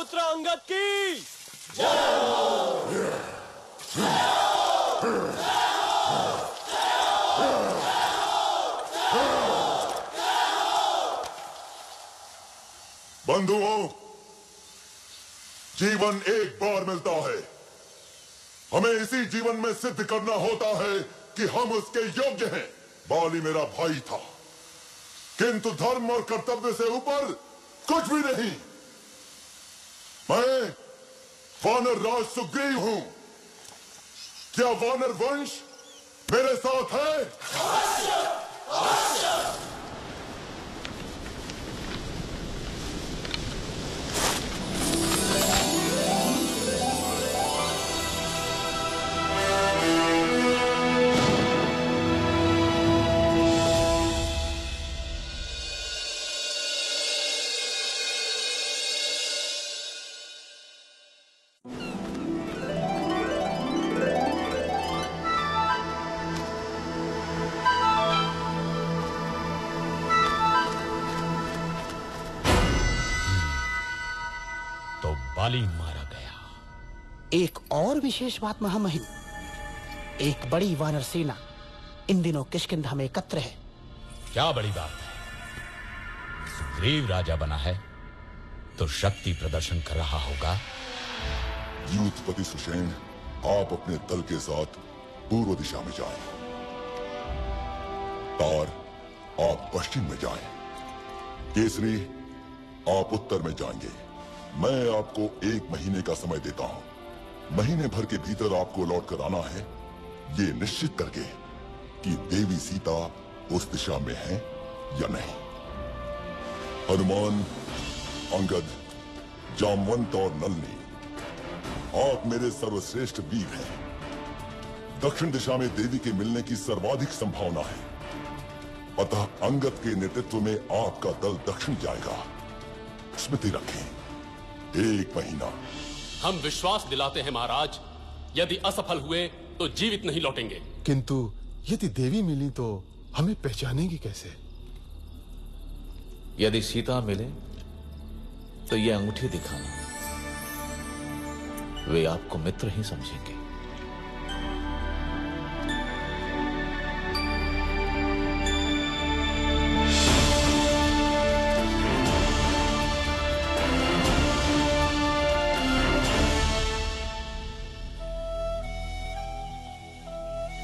पुत्र अंगद की बंधुओं, जीवन एक बार मिलता है। हमें इसी जीवन में सिद्ध करना होता है कि हम उसके योग्य हैं। बाली मेरा भाई था, किंतु धर्म और कर्तव्य से ऊपर कुछ भी नहीं। मैं वानर राज सुग्रीव हूं। क्या वानर वंश मेरे साथ है? बाली मारा गया। एक और विशेष बात महामहिम, एक बड़ी वानर सेना इन दिनों किष्किंधा में एकत्र है। क्या बड़ी बात है? सुग्रीव राजा बना है तो शक्ति प्रदर्शन कर रहा होगा। यूथपति सुषेण, आप अपने दल के साथ पूर्व दिशा में जाएं। तार, आप पश्चिम में जाएं। केसरी, आप उत्तर में जाएंगे। मैं आपको 1 महीने का समय देता हूं। महीने भर के भीतर आपको लौट कर आना है, ये निश्चित करके कि देवी सीता उस दिशा में है या नहीं। हनुमान, अंगद, जामवंत और नलनी, आप मेरे सर्वश्रेष्ठ वीर हैं। दक्षिण दिशा में देवी के मिलने की सर्वाधिक संभावना है, अतः अंगद के नेतृत्व में आपका दल दक्षिण जाएगा। स्मृति रखें, 1 महीना। हम विश्वास दिलाते हैं महाराज, यदि असफल हुए तो जीवित नहीं लौटेंगे। किंतु यदि देवी मिली तो हमें पहचानेंगी कैसे? यदि सीता मिले तो ये अंगूठी दिखाना, वे आपको मित्र ही समझेंगे।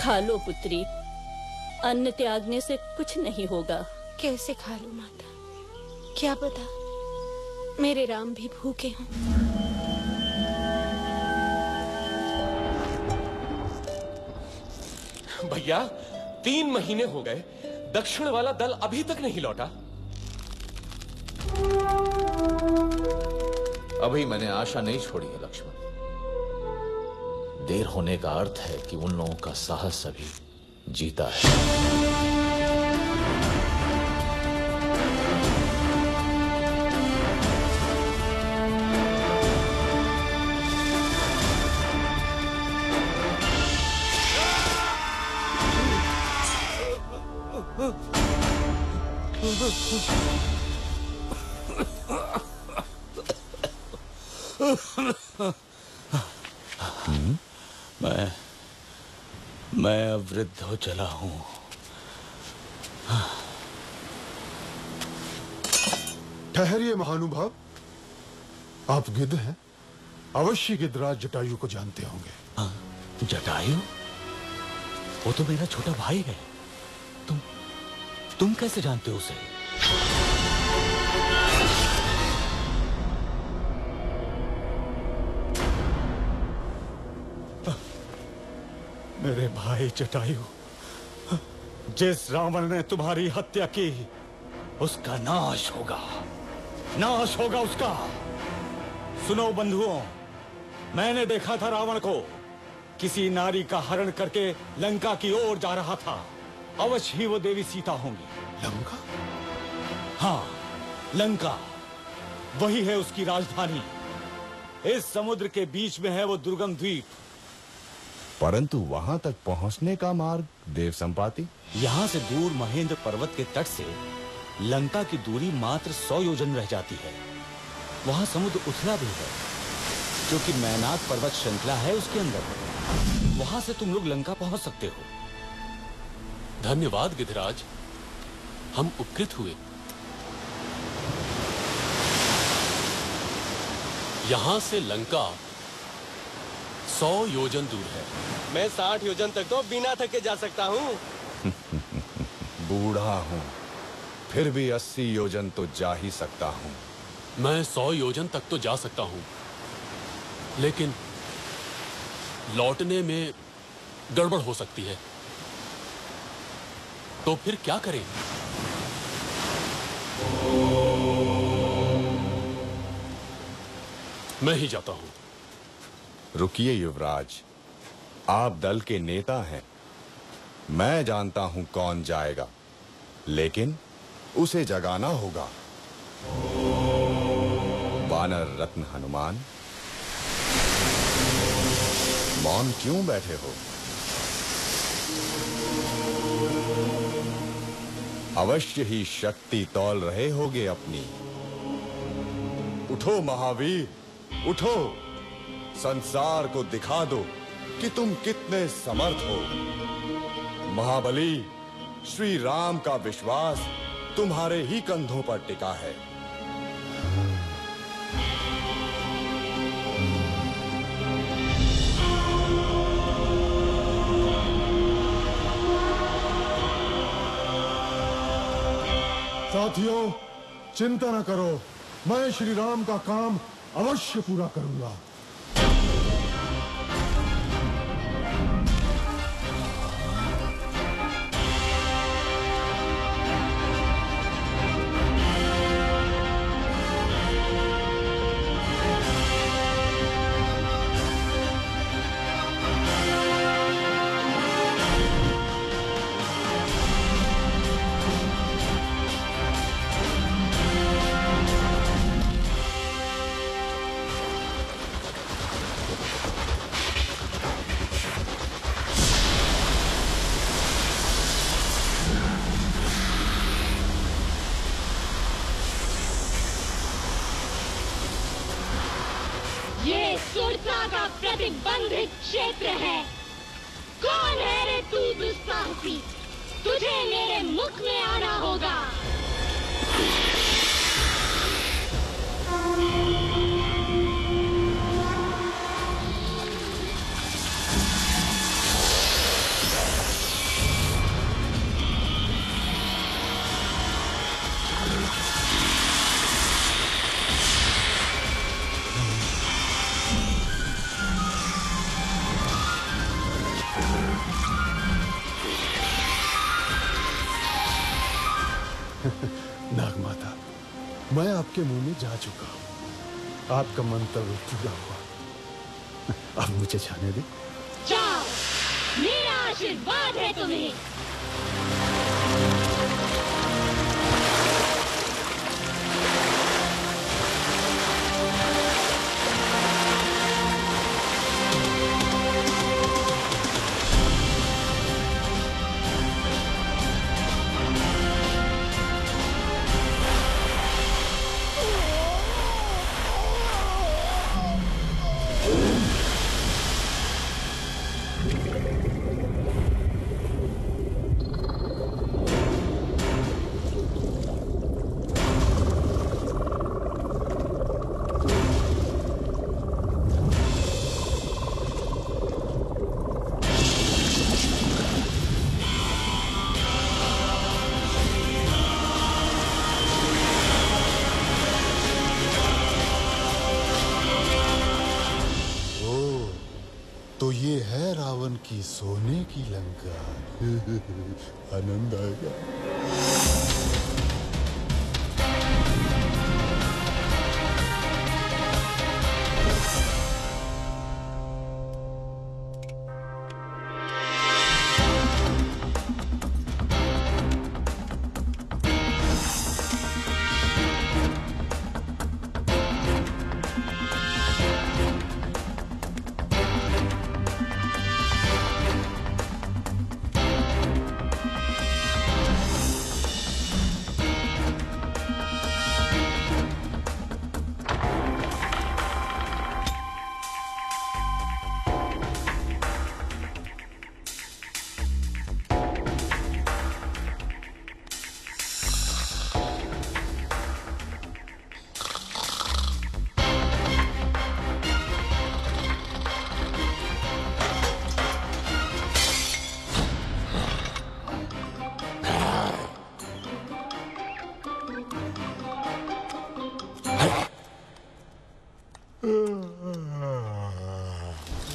खा लो पुत्री, अन्न त्यागने से कुछ नहीं होगा। कैसे खा लूं माता? क्या पता मेरे राम भी भूखे हों। भैया, 3 महीने हो गए, दक्षिण वाला दल अभी तक नहीं लौटा। अभी मैंने आशा नहीं छोड़ी है लक्ष्मण। देर होने का अर्थ है कि उन लोगों का साहस अभी जीता है। मैं अब वृद्ध हो चला हूं। ठहरिए महानुभाव, आप गिद्ध हैं, अवश्य गिद्धराज जटायु को जानते होंगे। जटायु? वो तो मेरा छोटा भाई है। तुम कैसे जानते हो उसे? मेरे भाई जटायु, जिस रावण ने तुम्हारी हत्या की, उसका नाश होगा, नाश होगा उसका। सुनो बंधुओं, मैंने देखा था रावण को किसी नारी का हरण करके लंका की ओर जा रहा था। अवश्य ही वो देवी सीता होंगी। लंका? हाँ, लंका, वही है उसकी राजधानी। इस समुद्र के बीच में है वो दुर्गम द्वीप। परंतु वहां तक पहुंचने का मार्ग देव संपाति? यहां से दूर महेंद्र पर्वत के तट से लंका की दूरी मात्र 100 योजन रह जाती है। वहां समुद्र उथला भी है, जो कि मैनाक पर्वत श्रृंखला है उसके अंदर। वहां से तुम लोग लंका पहुंच सकते हो। धन्यवाद गिधराज, हम उपकृत हुए। यहां से लंका 100 योजन दूर है। मैं 60 योजन तक तो बिना थके जा सकता हूँ। बूढ़ा हूँ, फिर भी 80 योजन तो जा ही सकता हूँ। मैं 100 योजन तक तो जा सकता हूँ, लेकिन लौटने में गड़बड़ हो सकती है। तो फिर क्या करें? मैं ही जाता हूं। रुकिए युवराज, आप दल के नेता हैं। मैं जानता हूं कौन जाएगा, लेकिन उसे जगाना होगा। वानर रत्न हनुमान, मौन क्यों बैठे हो? अवश्य ही शक्ति तौल रहे होगे अपनी। उठो महावीर, उठो, संसार को दिखा दो कि तुम कितने समर्थ हो। महाबली, श्री राम का विश्वास तुम्हारे ही कंधों पर टिका है। साथियों, चिंता न करो, मैं श्री राम का काम अवश्य पूरा करूंगा। प्रतिबंधित क्षेत्र है। कौन है रे तू दुस्साहसी? तुझे मेरे मुख में आना होगा। नागमाता, मैं आपके मुंह में जा चुका हूं। आपका मंतव्य पूरा हुआ। अब मुझे जाने दे। जाओ, मेरा आशीर्वाद है तुम्हें। तो ये है रावण की सोने की लंका। आनंद आएगा।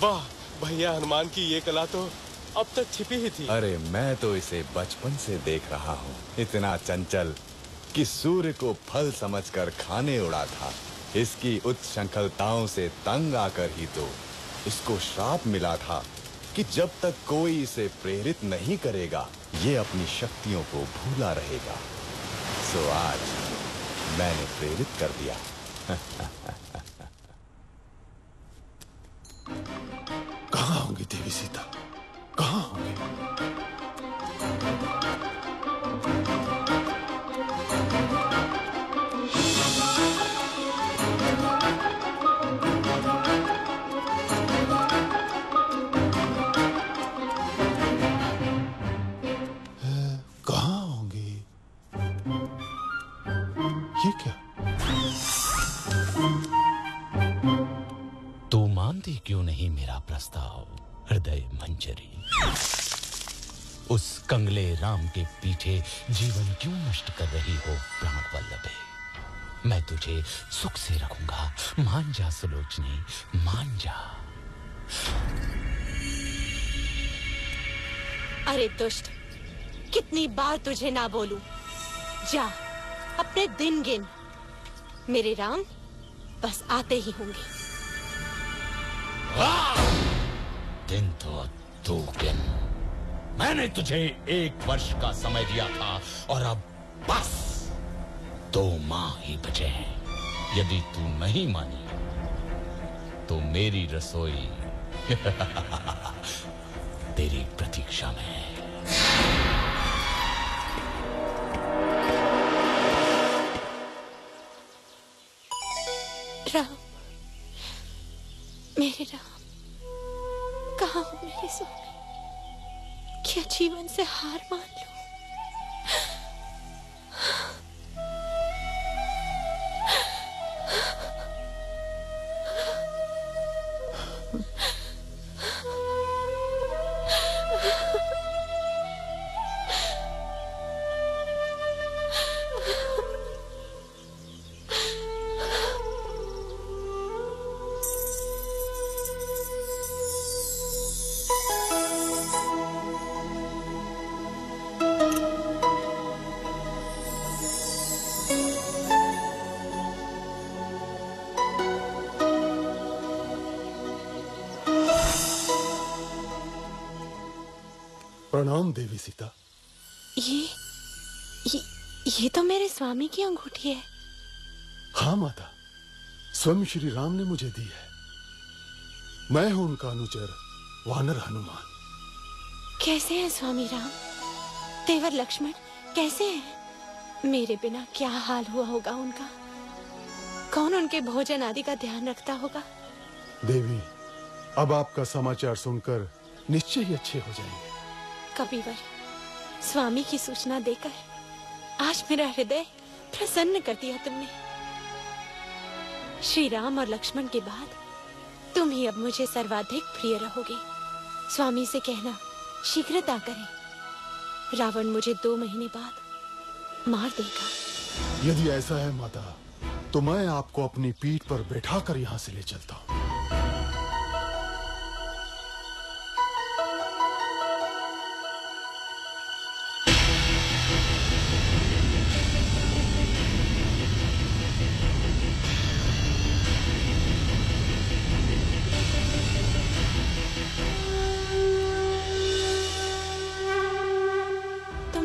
वाह भैया, हनुमान की ये कला तो अब तक छिपी ही थी। अरे मैं तो इसे बचपन से देख रहा हूँ, इतना चंचल कि सूर्य को फल समझकर खाने उड़ा था। इसकी उच्छृंखलताओं से तंग आकर ही तो इसको श्राप मिला था कि जब तक कोई इसे प्रेरित नहीं करेगा, ये अपनी शक्तियों को भूला रहेगा। सो आज मैंने प्रेरित कर दिया। कहाँ होंगी देवी सीता? कहाँ होंगी? कहाँ होंगी? ये क्या? तू मानती क्यों नहीं मेरा प्रस्ताव हृदय मंजरी? उस कंगले राम के पीछे जीवन क्यों नष्ट कर रही हो प्राण वल्लभे? मैं तुझे सुख से रखूंगा, मान जा सुलोचनी, मान जा। अरे दुष्ट, कितनी बार तुझे ना बोलूं? जा अपने दिन गिन, मेरे राम बस आते ही होंगे। दिन तो तू गिन। मैंने तुझे 1 वर्ष का समय दिया था और अब बस 2 माह ही बचे हैं। यदि तू नहीं मानी तो मेरी रसोई तेरी प्रतीक्षा में है। राम, मेरे राम, कहाँ हो मेरे स्वामी? क्या जीवन से हार मान लूं? प्रणाम देवी सीता। ये तो मेरे स्वामी की अंगूठी है। हाँ माता, स्वयं श्री राम ने मुझे दी है। मैं हूं उनका अनुचर वानर हनुमान। कैसे हैं स्वामी राम? देवर लक्ष्मण कैसे हैं? मेरे बिना क्या हाल हुआ होगा उनका? कौन उनके भोजन आदि का ध्यान रखता होगा? देवी, अब आपका समाचार सुनकर निश्चय ही अच्छे हो जाएंगे। कपिवर, स्वामी की सूचना देकर आज मेरा हृदय प्रसन्न कर दिया तुमने। श्री राम और लक्ष्मण के बाद तुम ही अब मुझे सर्वाधिक प्रिय रहोगे। स्वामी से कहना शीघ्रता करें, रावण मुझे 2 महीने बाद मार देगा। यदि ऐसा है माता, तो मैं आपको अपनी पीठ पर बैठाकर यहाँ से ले चलता हूँ।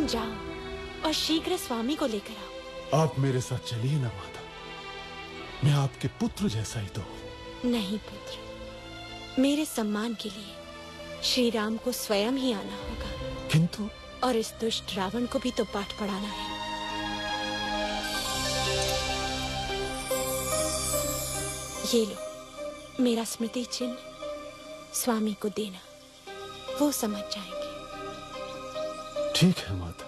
जाओ और शीघ्र स्वामी को लेकर आओ। आप मेरे साथ चलिए ना माता, मैं आपके पुत्र जैसा ही तो हूं। नहीं पुत्र, मेरे सम्मान के लिए श्री राम को स्वयं ही आना होगा। किंतु और इस दुष्ट रावण को भी तो पाठ पढ़ाना है। ये लो मेरा स्मृति चिन्ह, स्वामी को देना, वो समझ जाएंगे। ठीक है माता।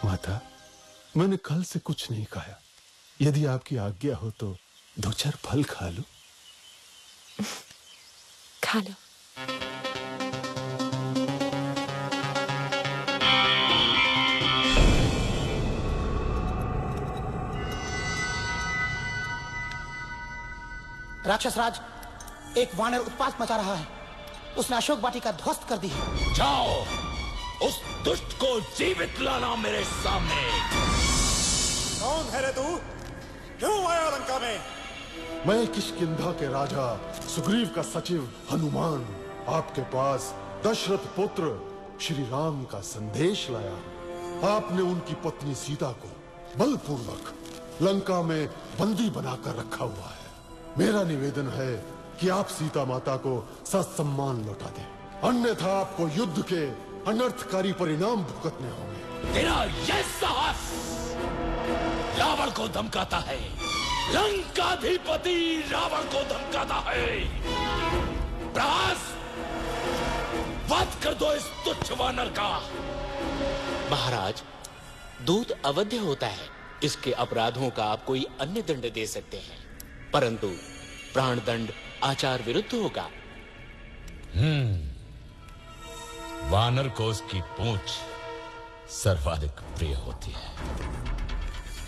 माता, मैंने कल से कुछ नहीं खाया। यदि आपकी आज्ञा हो तो 2-4 फल खा लो। खा लो। राक्षस राज, एक वानर उत्पात मचा रहा है। उसने अशोक वाटिका ध्वस्त कर दी है। जाओ, उस दुष्ट को जीवित लाना मेरे सामने। कौन है रे तू? क्यों आया लंका में? मैं किष्किंधा के राजा सुग्रीव का सचिव हनुमान आपके पास दशरथ पुत्र श्री राम का संदेश लाया। आपने उनकी पत्नी सीता को बलपूर्वक लंका में बंदी बनाकर रखा हुआ है। मेरा निवेदन है कि आप सीता माता को ससम्मान लौटा दें, अन्यथा आपको युद्ध के अनर्थकारी परिणाम भुगतने होंगे। तेरा यह साहस रावण को धमकाता है, लंकाधिपति रावण को धमकाता है। प्रहास, वध कर दो इस तुच्छ वानर का। महाराज, दूत अवध्य होता है, इसके अपराधों का आप कोई अन्य दंड दे सकते हैं, परंतु प्राण दंड आचार विरुद्ध होगा। वानर को उसकी पूंछ सर्वाधिक प्रिय होती है।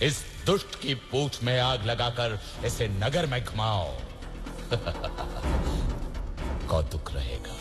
इस दुष्ट की पूंछ में आग लगाकर इसे नगर में घुमाओ। कौतुक रहेगा।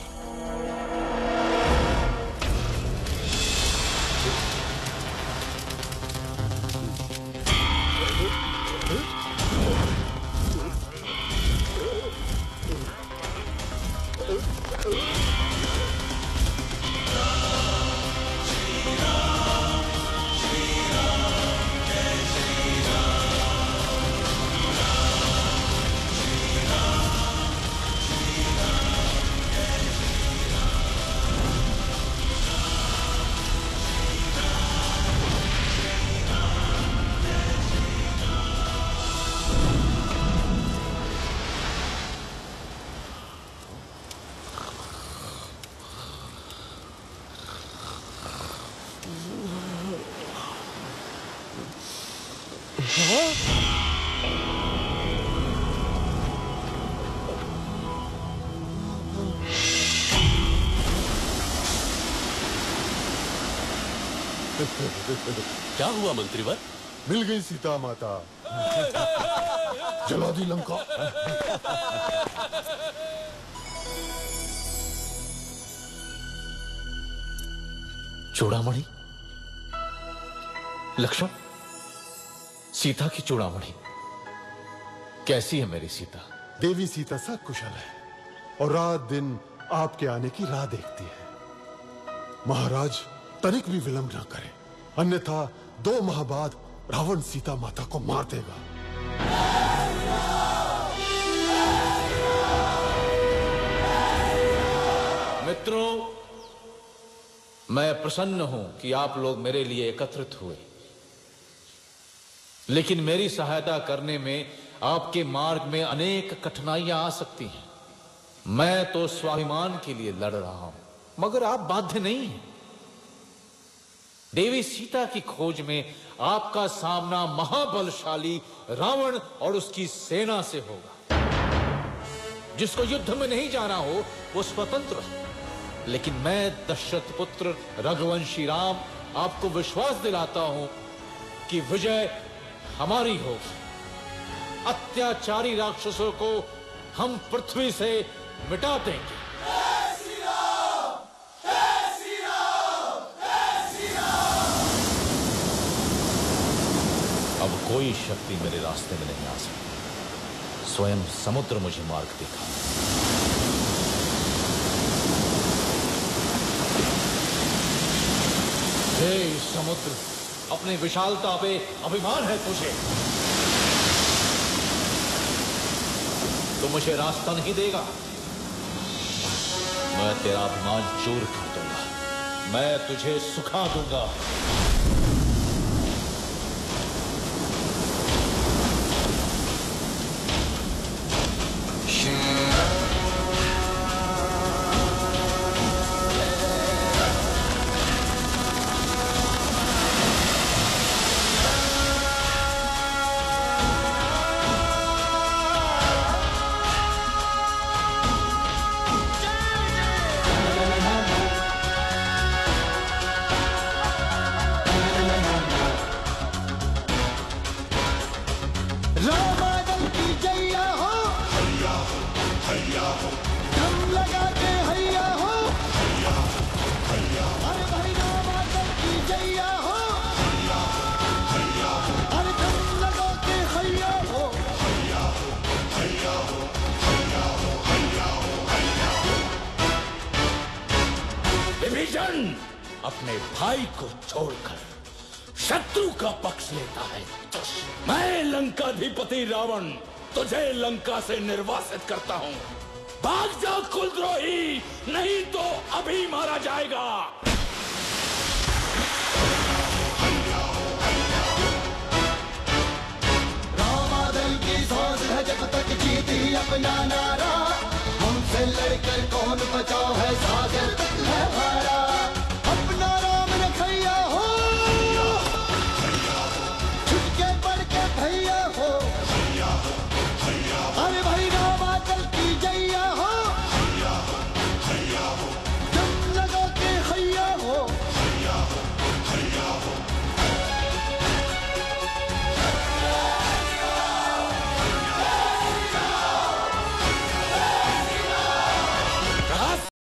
क्या हुआ मंत्रीवर? मिल गई सीता माता। जला दी लंका। चूड़ामणि, लक्ष्मण, सीता की चूड़ामणि कैसी है मेरी सीता? देवी सीता सब कुशल है और रात दिन आपके आने की राह देखती है। महाराज तनिक भी विलंब ना करें, अन्यथा 2 माह बाद रावण सीता माता को मार देगा। मित्रों, मैं प्रसन्न हूं कि आप लोग मेरे लिए एकत्रित हुए, लेकिन मेरी सहायता करने में आपके मार्ग में अनेक कठिनाइयां आ सकती हैं। मैं तो स्वाभिमान के लिए लड़ रहा हूं, मगर आप बाध्य नहीं हैं। देवी सीता की खोज में आपका सामना महाबलशाली रावण और उसकी सेना से होगा। जिसको युद्ध में नहीं जाना हो वो स्वतंत्र है, लेकिन मैं दशरथ पुत्र रघुवंशी राम आपको विश्वास दिलाता हूं कि विजय हमारी होगी। अत्याचारी राक्षसों को हम पृथ्वी से मिटा देंगे। अब कोई शक्ति मेरे रास्ते में नहीं आ सकती। स्वयं समुद्र मुझे मार्ग दिखा। हे समुद्र, अपनी विशालता पे अभिमान है तुझे, तो मुझे रास्ता नहीं देगा। मैं तेरा अभिमान चूर कर दूंगा, मैं तुझे सुखा दूंगा। अपने भाई को छोड़कर शत्रु का पक्ष लेता है। मैं लंकाधिपति रावण तुझे लंका से निर्वासित करता हूँ। भाग जा कुलद्रोही, नहीं तो अभी मारा जाएगा। रामादल की सांस है जब तक जीती अपना नारा, हमसे लड़कर कौन बचाओ है सागर।